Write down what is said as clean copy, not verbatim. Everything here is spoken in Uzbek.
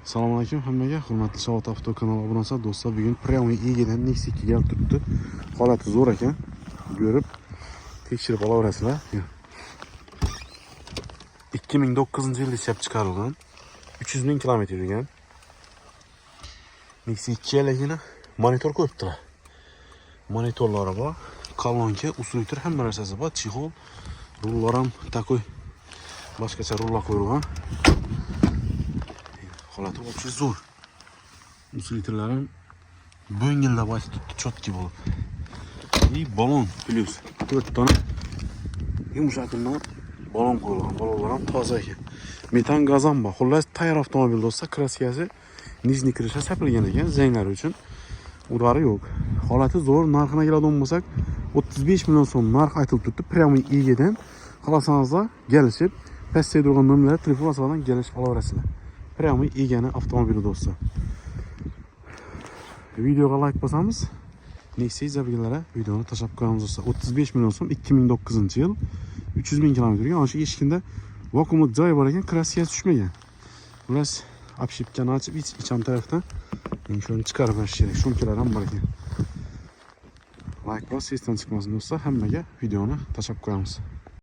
Assalomu alaykum hammaga, hurmatli Shavot Avto kanali obunachilari do'stlar. Bugun Premye Ege'dan Nexia 2 kelib turibdi. Holati zo'r ekan. Ko'rib, tekshirib olaverasizlar. 2009-yilda ishlab chiqarilgan. 300 ming kilometr yurgan. Nexia 2 ligini monitor ko'ribdilar. Monitorlari bor, kolonka, usulitr hamma narsasi bor, chexol, rullar ham takoy boshqacha rullar qo'yilgan. Holati вообще zo'r. Usulitrlarim bo'ngillab aytib chotki bo'lib. Balon plus 4 dona yumshatma balon qo'yilgan. Balonlar ham toza ekan. Metan gaz ham bor. Xullas, tayyor avtomobil do'stlar, kraskasi nijniy krishasi sapilgan ekan, zanglar uchun. Urari yo'q. Holati zo'r. Narxini keladigan bo'lsak, 35 million so'm narx aytilib turibdi. Premye Ege'dan xohlasanizlar kelishib, pastda turgan nomerlar telefon hisobidan kelishib olaverasizlar. Premye Ege'ning avtomobili do'stlar. Videoga like bosamiz. Nexia zabiglari videoni tashlab qo'yamiz do'stlar. 35 million so'm 2009-yil 300 ming kilometr yurgan. Ana shu eshikda vakuumli joy bor ekan, kraskasi tushmagan. Xullas, obshipkani ochib icham tarafdan shuni chiqarib olish kerak. Shumkalar ham bor ekan. Like bos, esdan chiqmasin do'stlar. Hammaga videoni tashlab qo'yamiz.